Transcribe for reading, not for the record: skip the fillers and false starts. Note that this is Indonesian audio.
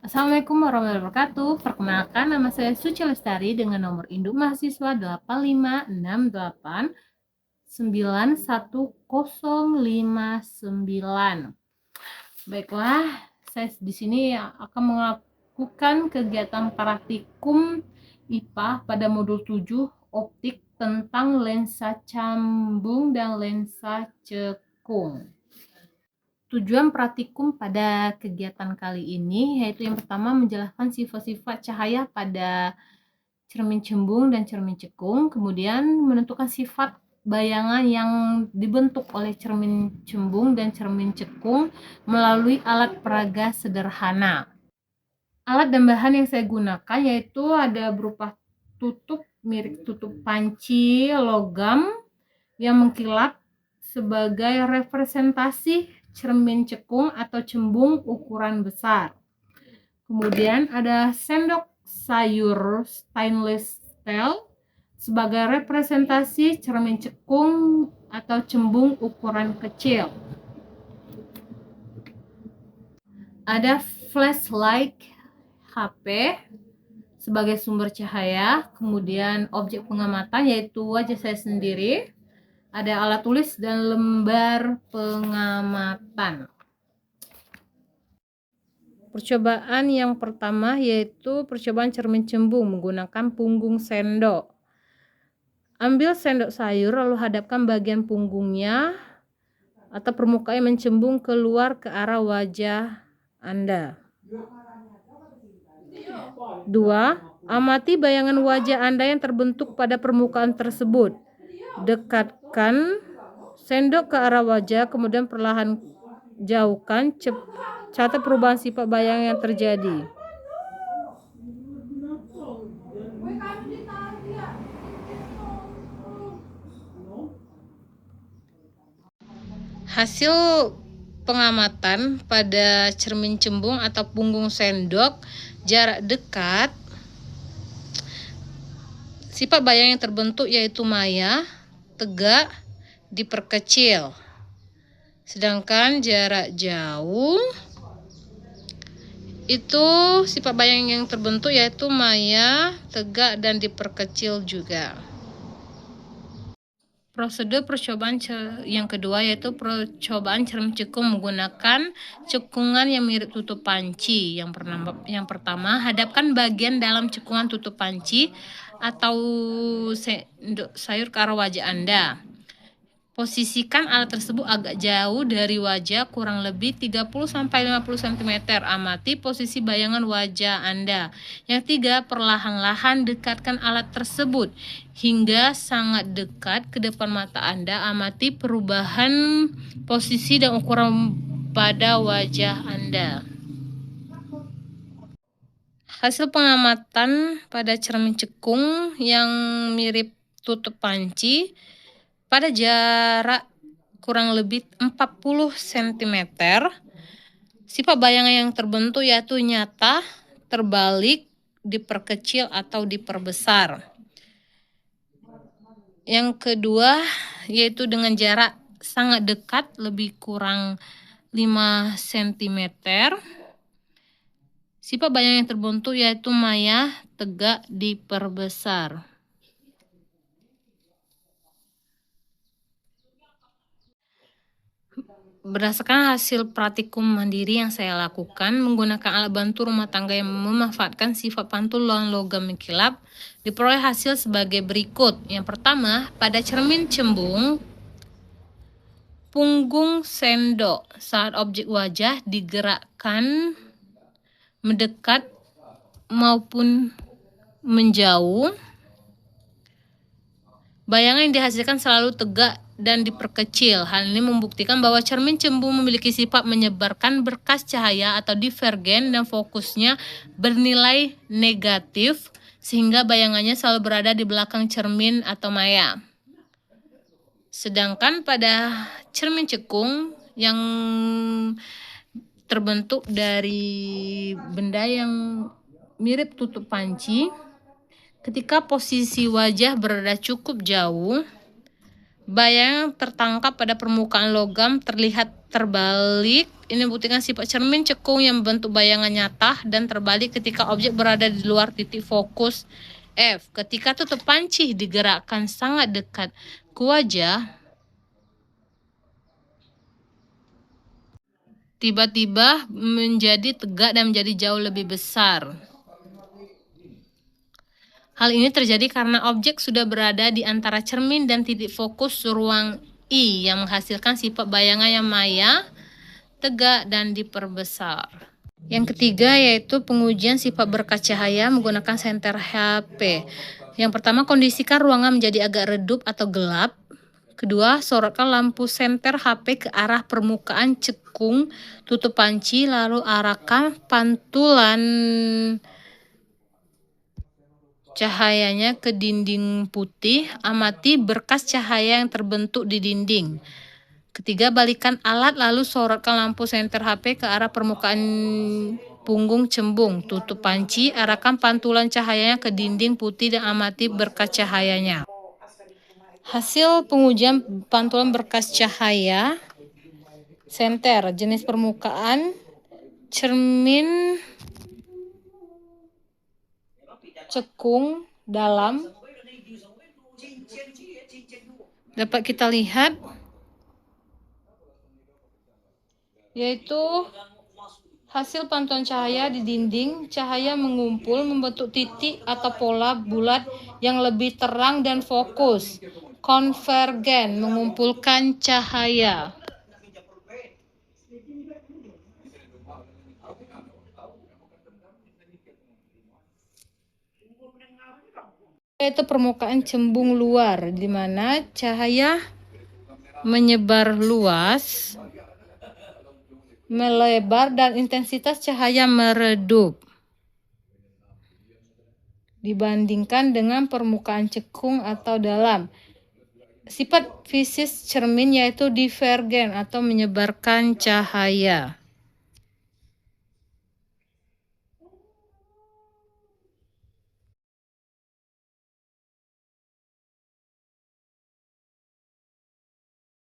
Assalamualaikum warahmatullahi wabarakatuh. Perkenalkan, nama saya Suci Lestari dengan nomor induk mahasiswa 8568910059. Baiklah, saya di sini akan melakukan kegiatan praktikum IPA pada modul 7 optik tentang lensa cambung dan lensa cekung. Tujuan praktikum pada kegiatan kali ini yaitu yang pertama menjelaskan sifat-sifat cahaya pada cermin cembung dan cermin cekung, kemudian menentukan sifat bayangan yang dibentuk oleh cermin cembung dan cermin cekung melalui alat peraga sederhana. Alat dan bahan yang saya gunakan yaitu ada berupa tutup mirip tutup panci logam yang mengkilap sebagai representasi cermin cekung atau cembung ukuran besar. Kemudian ada sendok sayur stainless steel sebagai representasi cermin cekung atau cembung ukuran kecil. Ada flashlight HP sebagai sumber cahaya, kemudian objek pengamatan yaitu wajah saya sendiri, ada alat tulis dan lembar pengamatan. Percobaan yang pertama yaitu percobaan cermin cembung menggunakan punggung sendok. Ambil sendok sayur lalu hadapkan bagian punggungnya atau permukaan yang mencembung keluar ke arah wajah Anda. 2. Amati bayangan wajah Anda yang terbentuk pada permukaan tersebut. Dekatkan sendok ke arah wajah, kemudian perlahan jauhkan, catat perubahan sifat bayangan yang terjadi. Hasil pengamatan pada cermin cembung atau punggung sendok jarak dekat, sifat bayangan yang terbentuk yaitu maya, tegak, diperkecil. Sedangkan jarak jauh itu sifat bayangan yang terbentuk yaitu maya, tegak, dan diperkecil juga. Prosedur percobaan yang kedua yaitu percobaan cermin cekung menggunakan cekungan yang mirip tutup panci. Yang pertama, hadapkan bagian dalam cekungan tutup panci atau sendok sayur ke arah wajah Anda. Posisikan alat tersebut agak jauh dari wajah, kurang lebih 30-50 cm. Amati posisi bayangan wajah Anda. Yang 3, perlahan-lahan dekatkan alat tersebut hingga sangat dekat ke depan mata Anda. Amati perubahan posisi dan ukuran pada wajah Anda. Hasil pengamatan pada cermin cekung yang mirip tutup panci pada jarak kurang lebih 40 cm, sifat bayangan yang terbentuk yaitu nyata, terbalik, diperkecil atau diperbesar. Yang kedua yaitu dengan jarak sangat dekat, lebih kurang 5 cm, sifat bayangan yang terbentuk yaitu maya, tegak, diperbesar. Berdasarkan hasil praktikum mandiri yang saya lakukan menggunakan alat bantu rumah tangga yang memanfaatkan sifat pantulan logam mengkilap, diperoleh hasil sebagai berikut. Yang pertama, pada cermin cembung, punggung sendok saat objek wajah digerakkan mendekat maupun menjauh, bayangan yang dihasilkan selalu tegak dan diperkecil. Hal ini membuktikan bahwa cermin cembung memiliki sifat menyebarkan berkas cahaya atau divergen dan fokusnya bernilai negatif sehingga bayangannya selalu berada di belakang cermin atau maya. Sedangkan pada cermin cekung yang terbentuk dari benda yang mirip tutup panci, ketika posisi wajah berada cukup jauh, bayangan tertangkap pada permukaan logam terlihat terbalik. Ini membuktikan sifat cermin cekung yang membentuk bayangan nyata dan terbalik ketika objek berada di luar titik fokus F. Ketika tutup panci digerakkan sangat dekat ke wajah, tiba-tiba menjadi tegak dan menjadi jauh lebih besar. Hal ini terjadi karena objek sudah berada di antara cermin dan titik fokus ruang I yang menghasilkan sifat bayangan yang maya, tegak, dan diperbesar. Yang ketiga yaitu pengujian sifat berkas cahaya menggunakan senter HP. Yang pertama, kondisikan ruangan menjadi agak redup atau gelap. Kedua, sorotkan lampu senter HP ke arah permukaan cekung tutup panci, lalu arahkan pantulan cahayanya ke dinding putih. Amati berkas cahaya yang terbentuk di dinding. Ketiga, balikan alat lalu sorotkan lampu senter HP ke arah permukaan punggung cembung tutup panci. Arahkan pantulan cahayanya ke dinding putih dan amati berkas cahayanya. Hasil pengujian pantulan berkas cahaya senter, jenis permukaan cermin cekung dalam dapat kita lihat yaitu hasil pantulan cahaya di dinding. Cahaya mengumpul membentuk titik atau pola bulat yang lebih terang dan fokus. Konvergen, mengumpulkan cahaya. Yaitu permukaan cembung luar, di mana cahaya menyebar luas, melebar, dan intensitas cahaya meredup dibandingkan dengan permukaan cekung atau dalam. Sifat fisik cermin yaitu divergen atau menyebarkan cahaya.